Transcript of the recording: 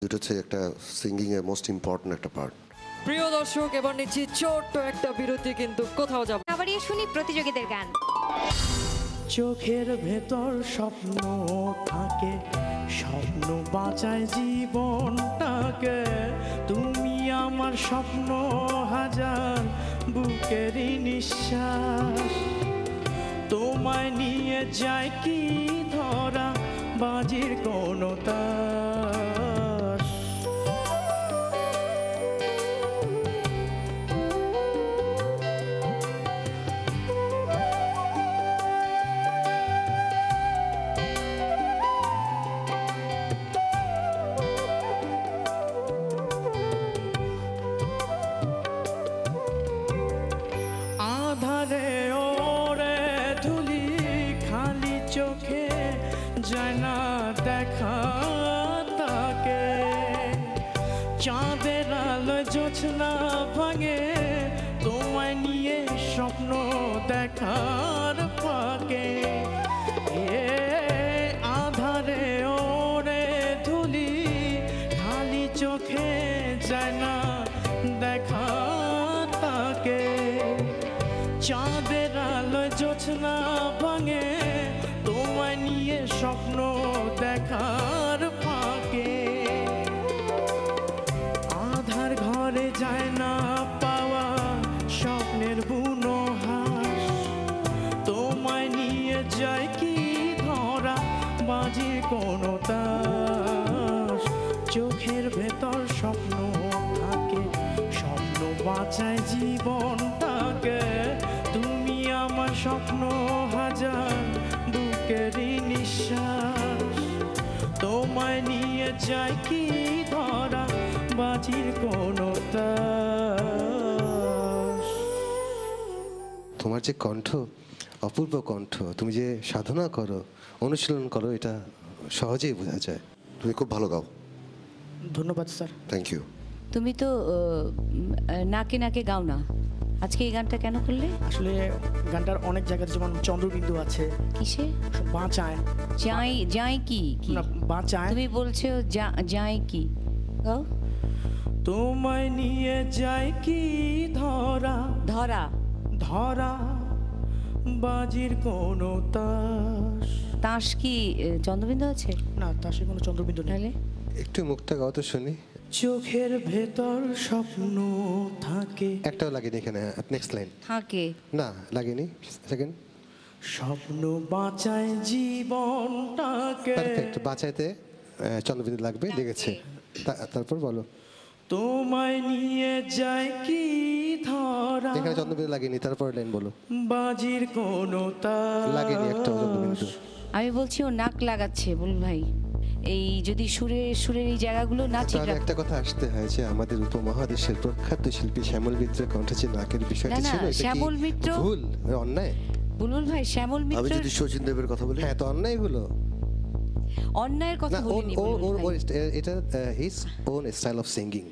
এটা হচ্ছে একটা সিঙ্গিং এর মোস্ট ইম্পর্টেন্ট একটা পার্ট। প্রিয় দর্শক, এবার নিচ্ছি ছোট্ট একটা বিরতি, কিন্তু কোথাও যাব আবার শুনি প্রতিযোগীদের গান। চোখের ভেতর স্বপ্ন থাকে, স্বপ্ন বাঁচায় জীবনটাকে। তুমি আমার স্বপ্ন হাজার, বুকেরই নিঃশ্বাস। তোমায় নিয়ে যায় কি ধরা, বাজির কোনো তাস। আধারে ওরে ধুলি, খালি চোখে যায় না দেখা তাকে। চাঁদের আলোয় জোছনা ভাঙে, তোমায় নিয়ে স্বপ্ন দেখার পাকে। আধারে ওরে ধুলি, খালি চোখে যায় না দেখা তাকে। চাঁদের আলোয় জোছনা ভাঙে, তোমায় নিয়ে স্বপ্ন দেখার ফাঁকে। আধার ঘরে যায় না পাওয়া স্বপ্নের বুনো হাস। তোমায় নিয়ে যায় কি ধরা, বাজির কোনো তাস। চোখের ভেতর স্বপ্ন থাকে, স্বপ্ন বাঁচায় জীবনটাকে। তুমি আমার স্বপ্ন হাজার, বুকেরই নিঃশ্বাস। তোমায় নিয়ে যায় কি ধরা, বাজির কোনো তাস। তোমার যে কণ্ঠ, অপূর্ব কণ্ঠ, তুমি যে সাধনা করো, অনুশীলন করো, এটা সহজেই বোঝা যায়। তুমি খুব ভালো গাও। ধন্যবাদ স্যার। Thank you. তুমি তো নাকে নাকে গাও না, আজকে এই গানটা কেন করলে? আসলে গানটার অনেক জায়গায় যেমন চন্দ্রবিন্দু আছে, কিসে বাঁচায় যাই যাই কি কি না বাঁচায়। তুমি বলছো যাই কি গাও। তোমায় নিয়ে যায় কি ধরা, ধরা ধরা বাজির কোনো তাস। তাস কি চন্দ্রবিন্দু আছে? না, তাসে কোনো চন্দ্রবিন্দু নেই। তাহলে একটু মুখটা গাও তো শুনি। চোখের ভেতর স্বপ্ন থাকে, একটাও লাগেনি এখানে। Next line. থাকে না লাগেনি। সেকেন্ড। স্বপ্ন বাঁচায় জীবনটাকে। পারফেক্ট। বাঁচাইতে চন্দ্রবিন্দু লাগবে, লেগেছে। তারপর বলো। তোমায় নিয়ে যায় কি ধরা, এখানে চন্দ্রবিন্দু লাগেনি, তারপর লাইন বলো। বাজির কোনো তাস। লাগেনি একটা চন্দ্রবিন্দু। আমি বলছি ও নাক লাগাচ্ছে বল ভাই। এই যদি সুরের এই জায়গাগুলো না ঠিক তাহলে রাখ। একটা কথা আসতে হয় যে আমাদের উপমহাদেশের প্রখ্যাত শিল্পী শ্যামল মিত্রের কণ্ঠে যে নাকের বিষয়টি না, ছিল, এটা কি শ্যামল মিত্র ভুল, অন্যায়? বুলবুল ভাই, শ্যামল আমি মিত্র যদি শচীন দেবের কথা বলি, হ্যাঁ তো অন্যায় এগুলো। অন্যায়ের কথা না, বলিনি বুলবুল ভাই। এটা his own style of singing.